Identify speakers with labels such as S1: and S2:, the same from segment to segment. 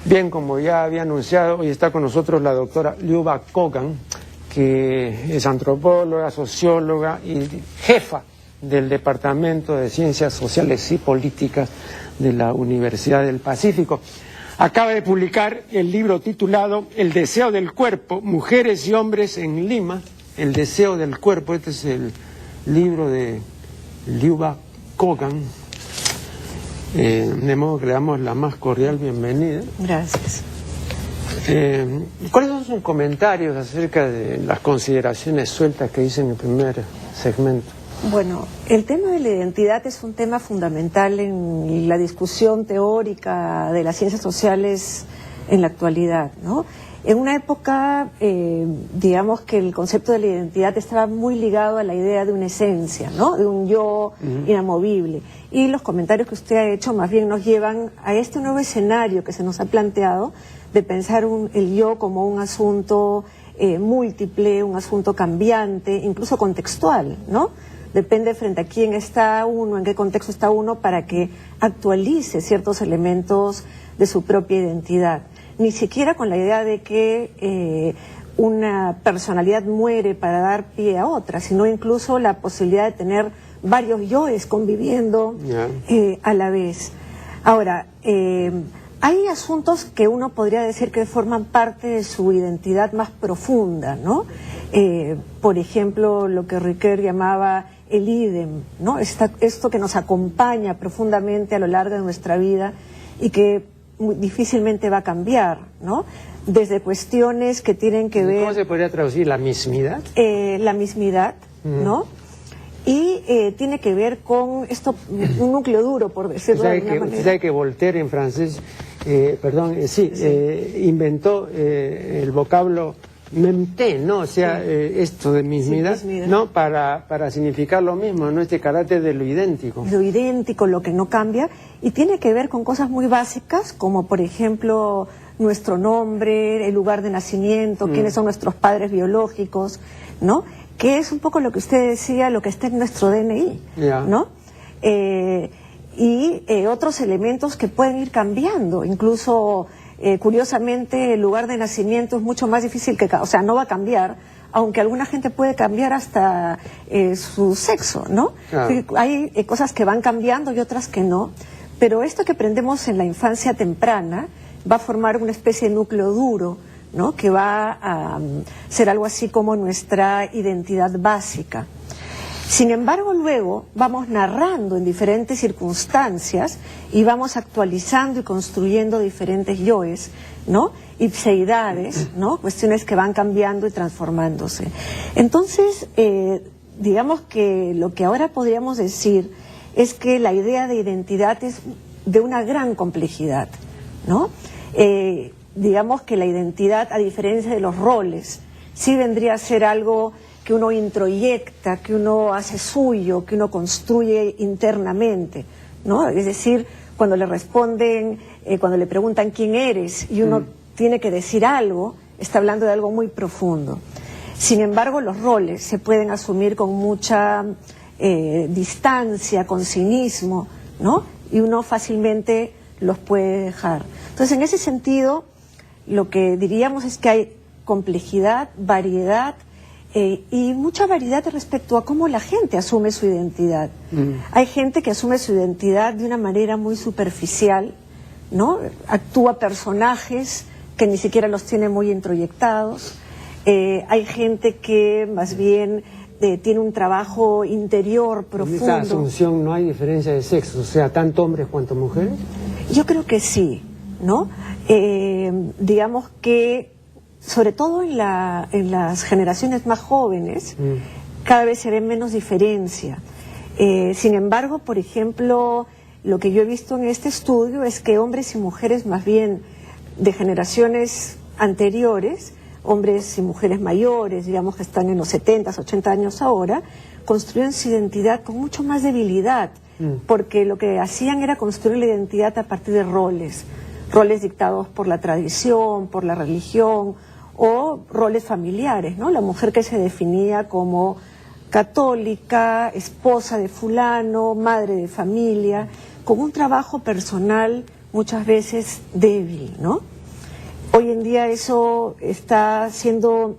S1: Bien, como ya había anunciado, hoy está con nosotros la doctora Liuba Kogan, que es antropóloga, socióloga y jefa del Departamento de Ciencias Sociales y Políticas de la Universidad del Pacífico. Acaba de publicar el libro titulado El deseo del cuerpo, mujeres y hombres en Lima. El deseo del cuerpo, este es el libro de Liuba Kogan. De modo que le damos la más cordial bienvenida.
S2: Gracias.
S1: ¿Cuáles son sus comentarios acerca de las consideraciones sueltas que hice en el primer segmento?
S2: Bueno, el tema de la identidad es un tema fundamental en la discusión teórica de las ciencias sociales en la actualidad, ¿no? En una época, digamos que el concepto de la identidad estaba muy ligado a la idea de una esencia, ¿no? De un yo inamovible. Y los comentarios que usted ha hecho más bien nos llevan a este nuevo escenario que se nos ha planteado de pensar el yo como un asunto múltiple, un asunto cambiante, incluso contextual, ¿no? Depende frente a quién está uno, en qué contexto está uno, para que actualice ciertos elementos de su propia identidad. Ni siquiera con la idea de que una personalidad muere para dar pie a otra, sino incluso la posibilidad de tener varios yoes conviviendo a la vez. Ahora, hay asuntos que uno podría decir que forman parte de su identidad más profunda, ¿no? Por ejemplo, lo que Ricoeur llamaba el idem, ¿no? Esto que nos acompaña profundamente a lo largo de nuestra vida y que difícilmente va a cambiar, ¿no? Desde cuestiones que tienen que ver...
S1: ¿Cómo se podría traducir la mismidad?
S2: La mismidad, ¿no? Y tiene que ver con esto, un núcleo duro, por decirlo de alguna manera.
S1: Usted sabe que Voltaire en francés, inventó el vocablo memté, ¿no? O sea, esto de mismidad, ¿no? Para significar lo mismo, ¿no? Este carácter de lo idéntico.
S2: Lo idéntico, lo que no cambia, y tiene que ver con cosas muy básicas, como por ejemplo nuestro nombre, el lugar de nacimiento, quiénes son nuestros padres biológicos, ¿no? Que es un poco lo que usted decía, lo que está en nuestro DNI, ¿no? Y otros elementos que pueden ir cambiando, incluso... curiosamente el lugar de nacimiento es mucho más difícil que, o sea, no va a cambiar, aunque alguna gente puede cambiar hasta su sexo, ¿no? Hay cosas que van cambiando y otras que no, pero esto que aprendemos en la infancia temprana va a formar una especie de núcleo duro, ¿no? Que va a ser algo así como nuestra identidad básica. Sin embargo, luego vamos narrando en diferentes circunstancias y vamos actualizando y construyendo diferentes yoes, ¿no? Ipseidades, ¿no? Cuestiones que van cambiando y transformándose. Entonces, digamos que lo que ahora podríamos decir es que la idea de identidad es de una gran complejidad, ¿no? Digamos que la identidad, a diferencia de los roles, sí vendría a ser algo que uno introyecta, que uno hace suyo, que uno construye internamente, ¿no? Es decir, cuando le responden, cuando le preguntan quién eres y uno tiene que decir algo, está hablando de algo muy profundo. Sin embargo, los roles se pueden asumir con mucha distancia, con cinismo, ¿no? Y uno fácilmente los puede dejar. Entonces, en ese sentido, lo que diríamos es que hay complejidad, variedad, y mucha variedad respecto a cómo la gente asume su identidad. Hay gente que asume su identidad de una manera muy superficial, ¿no? Actúa personajes que ni siquiera los tiene muy introyectados. Hay gente que más bien tiene un trabajo interior profundo.
S1: En esa asunción no hay diferencia de sexo, o sea, tanto hombres cuanto mujeres.
S2: Yo creo que sí, ¿no? Digamos que sobre todo en las generaciones más jóvenes, cada vez se ve menos diferencia. Sin embargo, por ejemplo, lo que yo he visto en este estudio es que hombres y mujeres más bien de generaciones anteriores, hombres y mujeres mayores, digamos que están en los 70, 80 años ahora, construyen su identidad con mucho más debilidad, porque lo que hacían era construir la identidad a partir de roles dictados por la tradición, por la religión, o roles familiares, ¿no? La mujer que se definía como católica, esposa de fulano, madre de familia, con un trabajo personal muchas veces débil, ¿no? Hoy en día eso está siendo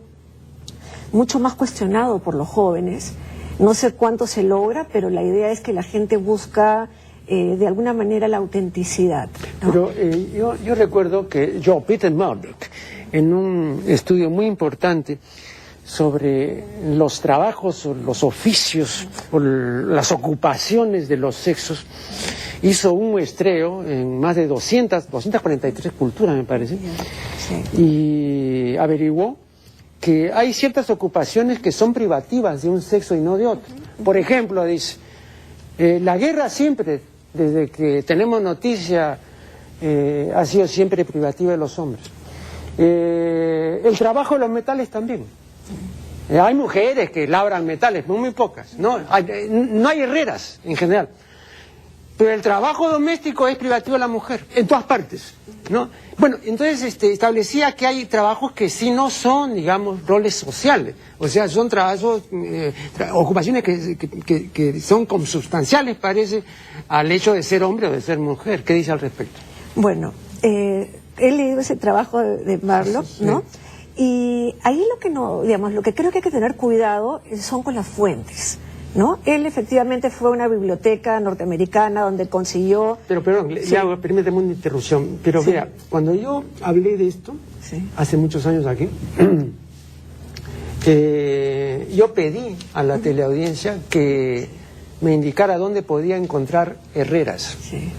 S2: mucho más cuestionado por los jóvenes. No sé cuánto se logra, pero la idea es que la gente busca de alguna manera la autenticidad, ¿no?
S1: Pero yo recuerdo que Peter Murdoch, en un estudio muy importante sobre los trabajos, o los oficios, o las ocupaciones de los sexos, hizo un muestreo en más de 243 culturas, me parece,
S2: Sí.
S1: y averiguó que hay ciertas ocupaciones que son privativas de un sexo y no de otro. Por ejemplo, dice, la guerra siempre, desde que tenemos noticia, ha sido siempre privativa de los hombres. El trabajo de los metales también. Hay mujeres que labran metales, muy pocas, no hay herreras en general. Pero el trabajo doméstico es privativo de la mujer, en todas partes, ¿no? Bueno, entonces establecía que hay trabajos que sí no son, digamos, roles sociales. O sea, son trabajos, ocupaciones que son consubstanciales, parece, al hecho de ser hombre o de ser mujer. ¿Qué dice al respecto?
S2: Bueno, he leído ese trabajo de Murdoch, ¿no?
S1: Sí.
S2: Y ahí lo que creo que hay que tener cuidado son con las fuentes, ¿no? Él efectivamente fue a una biblioteca norteamericana donde consiguió...
S1: Pero, perdón,
S2: sí.
S1: permíteme una interrupción. Pero
S2: Sí.
S1: vea, cuando yo hablé de esto,
S2: Sí.
S1: hace muchos años aquí, yo pedí a la teleaudiencia que me indicara dónde podía encontrar herreras.
S2: Sí.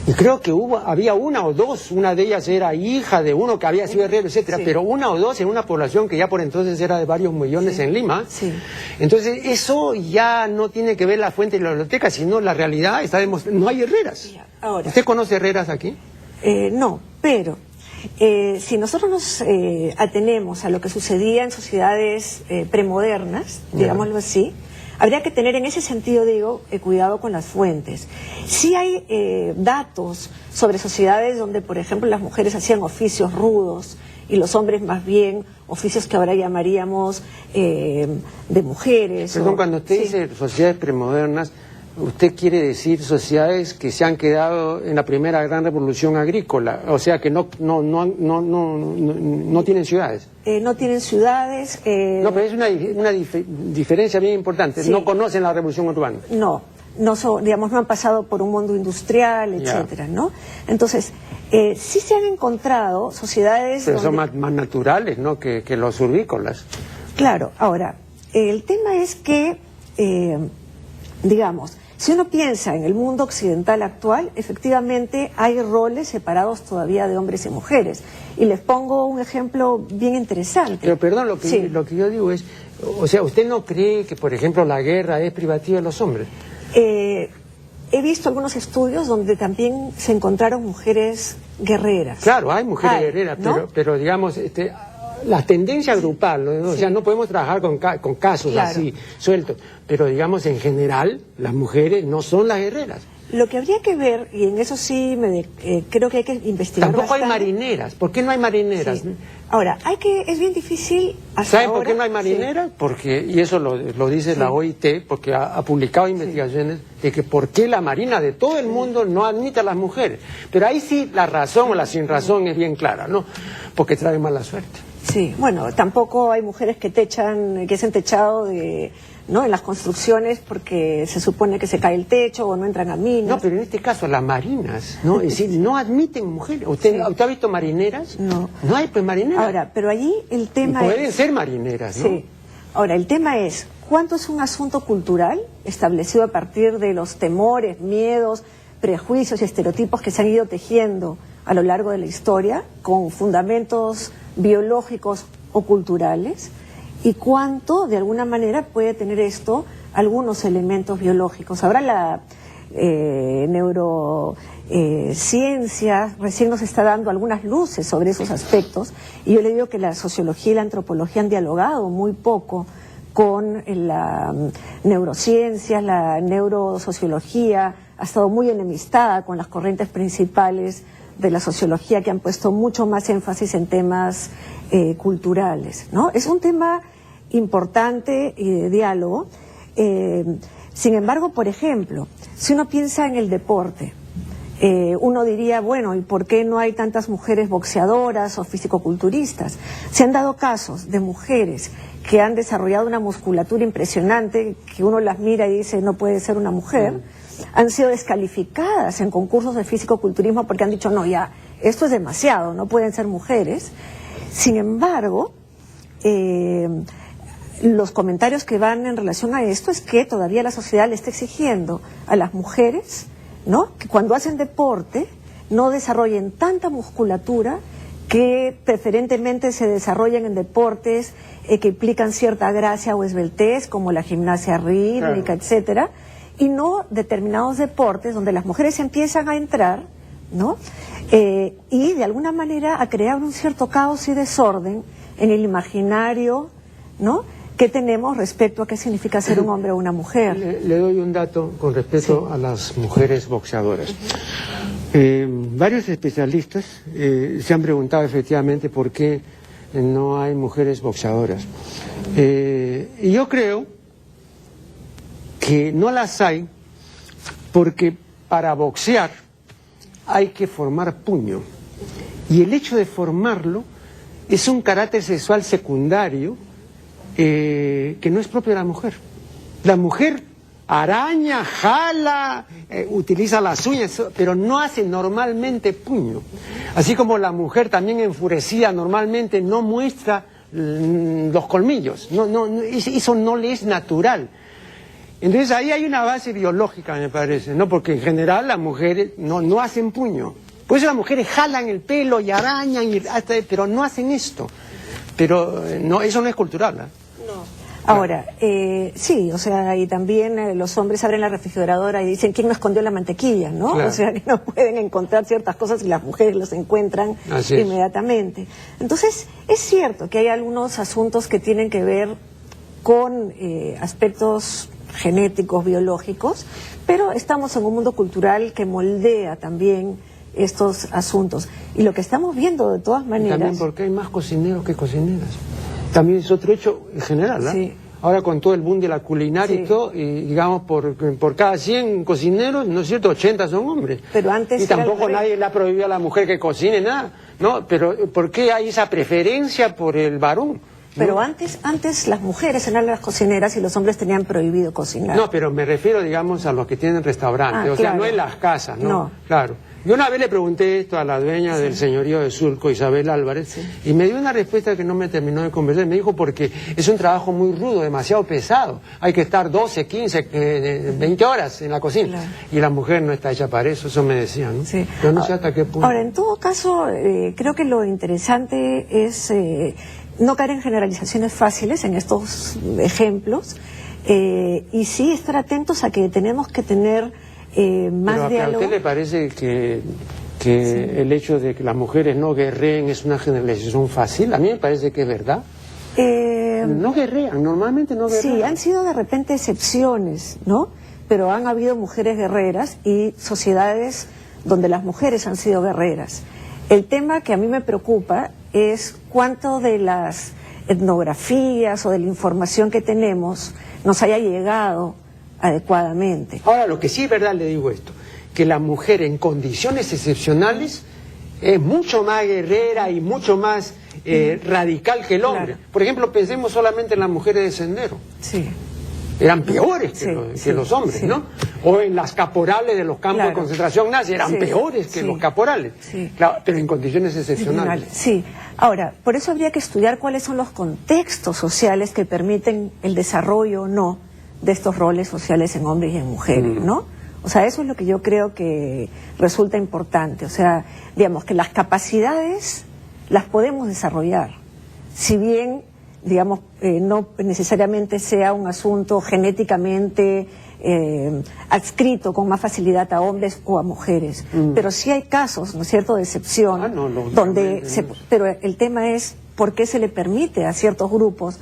S1: Y creo que había una o dos, una de ellas era hija de uno que había sido herrero, etcétera,
S2: Sí.
S1: pero una o dos en una población que ya por entonces era de varios millones
S2: Sí.
S1: en Lima.
S2: Sí.
S1: Entonces eso ya no tiene que ver la fuente de la biblioteca, sino la realidad está demostrando, no hay herreras.
S2: Ahora,
S1: ¿Usted conoce herreras aquí?
S2: no, pero si nosotros nos atenemos a lo que sucedía en sociedades premodernas, digámoslo así, habría que tener en ese sentido, digo, cuidado con las fuentes. Sí hay datos sobre sociedades donde, por ejemplo, las mujeres hacían oficios rudos y los hombres más bien oficios que ahora llamaríamos de mujeres.
S1: Perdón, cuando usted
S2: sí.
S1: dice sociedades premodernas, usted quiere decir sociedades que se han quedado en la primera gran revolución agrícola, o sea que no tienen ciudades.
S2: No tienen ciudades.
S1: No, pero es una diferencia bien importante.
S2: Sí.
S1: No conocen la revolución urbana.
S2: No son, digamos, no han pasado por un mundo industrial, etcétera, ¿no? Entonces, sí se han encontrado sociedades
S1: Pero son
S2: donde...
S1: más naturales, ¿no? que los urbícolas.
S2: Claro, ahora, el tema es que, digamos, si uno piensa en el mundo occidental actual, efectivamente hay roles separados todavía de hombres y mujeres. Y les pongo un ejemplo bien interesante.
S1: Pero perdón, lo que yo digo es, o sea, ¿usted no cree que, por ejemplo, la guerra es privativa de los hombres?
S2: He visto algunos estudios donde también se encontraron mujeres guerreras.
S1: Claro, hay mujeres guerreras,
S2: ¿no?
S1: pero digamos, la tendencia grupal, ¿no? O sea, no podemos trabajar con casos
S2: Claro.
S1: así sueltos, pero digamos, en general, las mujeres no son las guerreras.
S2: Lo que habría que ver, y en eso sí creo que hay que investigar
S1: Tampoco hay
S2: bastante.
S1: marineras. ¿Por qué no hay marineras?
S2: Sí. Ahora, es bien difícil hasta
S1: ¿Saben
S2: ahora...
S1: por qué no hay marineras?
S2: Sí.
S1: Porque, y eso lo dice la OIT, porque ha publicado investigaciones de que por qué la Marina de todo el mundo no admite a las mujeres. Pero ahí sí la razón o la sin razón es bien clara, ¿no? Porque trae mala suerte.
S2: Sí, bueno, tampoco hay mujeres que hacen techado ¿no? en las construcciones porque se supone que se cae el techo o no entran a minas.
S1: No, pero en este caso las marinas, ¿no? Es decir, no admiten mujeres. ¿Usted ha visto marineras?
S2: No.
S1: No hay pues marineras.
S2: Ahora, pero allí el tema
S1: Pueden ser marineras, ¿no?
S2: Sí. Ahora, el tema es, ¿cuánto es un asunto cultural establecido a partir de los temores, miedos, prejuicios y estereotipos que se han ido tejiendo a lo largo de la historia con fundamentos biológicos o culturales? ¿Y cuánto, de alguna manera, puede tener esto algunos elementos biológicos? Ahora la neurociencia recién nos está dando algunas luces sobre esos aspectos, y yo le digo que la sociología y la antropología han dialogado muy poco con la neurociencia, la neurosociología ha estado muy enemistada con las corrientes principales de la sociología, que han puesto mucho más énfasis en temas culturales, ¿no? Es un tema importante y de diálogo. Sin embargo, por ejemplo, si uno piensa en el deporte, Uno diría, bueno, ¿y por qué no hay tantas mujeres boxeadoras o fisicoculturistas? Se han dado casos de mujeres que han desarrollado una musculatura impresionante, que uno las mira y dice, no puede ser una mujer, han sido descalificadas en concursos de fisicoculturismo porque han dicho, no, ya, esto es demasiado, no pueden ser mujeres. Sin embargo, los comentarios que van en relación a esto es que todavía la sociedad le está exigiendo a las mujeres, ¿no?, que cuando hacen deporte no desarrollen tanta musculatura, que preferentemente se desarrollen en deportes que implican cierta gracia o esbeltez, como la gimnasia rítmica, claro, etcétera, y no determinados deportes donde las mujeres empiezan a entrar, ¿no?, y de alguna manera a crear un cierto caos y desorden en el imaginario, ¿no?, que tenemos respecto a qué significa ser un hombre o una mujer.
S1: Le doy un dato con respecto a las mujeres boxeadoras. Varios especialistas se han preguntado efectivamente por qué no hay mujeres boxeadoras. Y yo creo que no las hay porque para boxear hay que formar puño. Y el hecho de formarlo es un carácter sexual secundario que no es propio de la mujer. La mujer araña, jala, utiliza las uñas, pero no hace normalmente puño. Así como la mujer también enfurecida normalmente no muestra los colmillos. Eso no le es natural. Entonces ahí hay una base biológica, me parece, ¿no? Porque en general las mujeres no hacen puño. Por eso las mujeres jalan el pelo y arañan, pero no hacen esto. Pero no, eso no es cultural, ¿eh?
S2: Ahora, sí, o sea, y también los hombres abren la refrigeradora y dicen, ¿quién me escondió la mantequilla?, ¿no? Claro. O sea, que no pueden encontrar ciertas cosas y las mujeres las encuentran inmediatamente. Entonces, es cierto que hay algunos asuntos que tienen que ver con aspectos genéticos, biológicos, pero estamos en un mundo cultural que moldea también estos asuntos. Y lo que estamos viendo de todas maneras...
S1: También porque hay más cocineros que cocineras. También es otro hecho en general, ¿eh? Sí. Ahora con todo el boom de la culinaria y todo, y digamos por cada 100 cocineros, ¿no es cierto?, 80 son hombres.
S2: Pero antes
S1: y tampoco nadie le ha prohibido a la mujer que cocine nada, ¿no? Pero ¿por qué hay esa preferencia por el varón?
S2: Pero ¿no? antes las mujeres eran las cocineras y los hombres tenían prohibido cocinar.
S1: No, pero me refiero, digamos, a los que tienen restaurantes, o sea, no en las casas, ¿no? Claro. Yo una vez le pregunté esto a la dueña del señorío de Surco, Isabel Álvarez, y me dio una respuesta que no me terminó de convencer. Me dijo porque es un trabajo muy rudo, demasiado pesado. Hay que estar 12, 15, 20 horas en la cocina. Claro. Y la mujer no está hecha para eso me decía, ¿no? Sí. Pero no sé hasta qué punto.
S2: Ahora, en todo caso, creo que lo interesante es no caer en generalizaciones fáciles en estos ejemplos, y sí estar atentos a que tenemos que tener... más
S1: ¿Pero a usted le parece que el hecho de que las mujeres no guerreen es una generalización fácil? A mí me parece que es verdad. No guerrean, normalmente no guerrean.
S2: Sí, han sido de repente excepciones, ¿no? Pero han habido mujeres guerreras y sociedades donde las mujeres han sido guerreras. El tema que a mí me preocupa es cuánto de las etnografías o de la información que tenemos nos haya llegado adecuadamente.
S1: Ahora, lo que sí es verdad, le digo esto, que la mujer en condiciones excepcionales es mucho más guerrera y mucho más radical que el hombre. Claro. Por ejemplo, pensemos solamente en las mujeres de Sendero.
S2: Sí.
S1: Eran peores que los hombres, ¿no? O en las caporales de los campos de concentración nazi, eran peores que los caporales. Sí. Claro, pero en condiciones excepcionales.
S2: Sí. Ahora, por eso habría que estudiar cuáles son los contextos sociales que permiten el desarrollo o no de estos roles sociales en hombres y en mujeres, ¿no? O sea, eso es lo que yo creo que resulta importante. O sea, digamos que las capacidades las podemos desarrollar, si bien, digamos, no necesariamente sea un asunto genéticamente adscrito con más facilidad a hombres o a mujeres. Pero sí hay casos, ¿no es cierto?, de excepción, donde pero el tema es por qué se le permite a ciertos grupos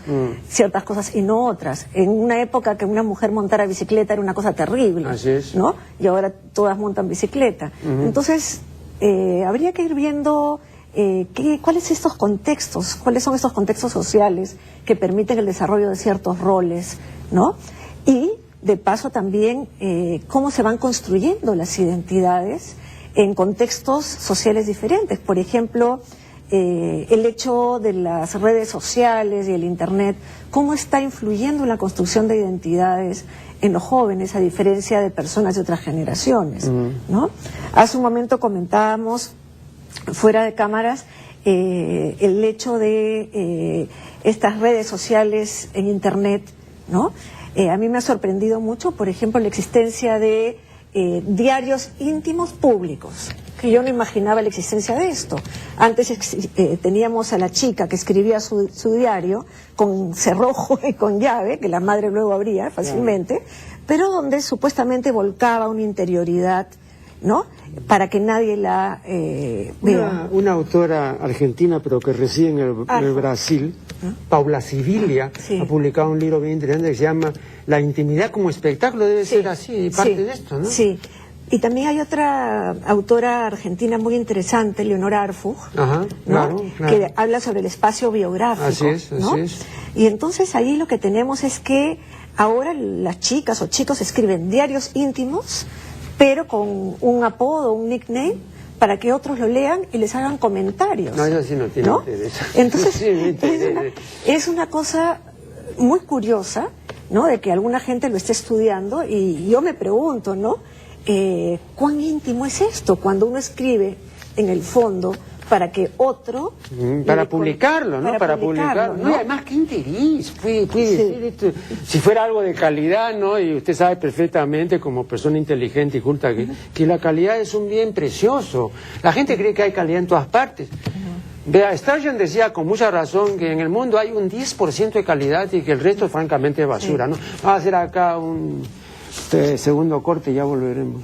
S2: ciertas cosas y no otras. En una época que una mujer montara bicicleta era una cosa terrible, ¿no? Y ahora todas montan bicicleta. Entonces, habría que ir viendo cuáles son estos contextos sociales que permiten el desarrollo de ciertos roles, ¿no? Y, de paso, también cómo se van construyendo las identidades en contextos sociales diferentes. Por ejemplo, el hecho de las redes sociales y el Internet, cómo está influyendo en la construcción de identidades en los jóvenes, a diferencia de personas de otras generaciones, ¿no? Hace un momento comentábamos, fuera de cámaras, el hecho de estas redes sociales en Internet, ¿no? A mí me ha sorprendido mucho, por ejemplo, la existencia de diarios íntimos públicos, que yo no imaginaba la existencia de esto. Antes teníamos a la chica que escribía su diario con cerrojo y con llave, que la madre luego abría fácilmente, pero donde supuestamente volcaba una interioridad, ¿no?, para que nadie la vea.
S1: Una autora argentina, pero que reside en el Brasil, Paula Sibilia, ha publicado un libro bien interesante que se llama La intimidad como espectáculo. Debe ser así, parte de esto, ¿no?
S2: Sí. Y también hay otra autora argentina muy interesante, Leonora Arfuj, ¿no? Claro. Que habla sobre el espacio biográfico.
S1: Así es,
S2: ¿no?
S1: así es.
S2: Y entonces ahí lo que tenemos es que ahora las chicas o chicos escriben diarios íntimos, pero con un apodo, un nickname, para que otros lo lean y les hagan comentarios.
S1: No, eso sí no tiene interés.
S2: Entonces,
S1: sí,
S2: es una cosa muy curiosa, ¿no?, de que alguna gente lo esté estudiando, y yo me pregunto, ¿no?, ¿cuán íntimo es esto cuando uno escribe en el fondo para que otro...
S1: Para publicarlo, ¿no? Para publicarlo. No, y además, ¿qué interés puede decir esto? Si fuera algo de calidad, ¿no? Y usted sabe perfectamente, como persona inteligente y culta, que la calidad es un bien precioso. La gente cree que hay calidad en todas partes. Vea, Sturgeon decía con mucha razón que en el mundo hay un 10% de calidad y que el resto, francamente, es basura, ¿no? Vamos a hacer acá un segundo corte y ya volveremos.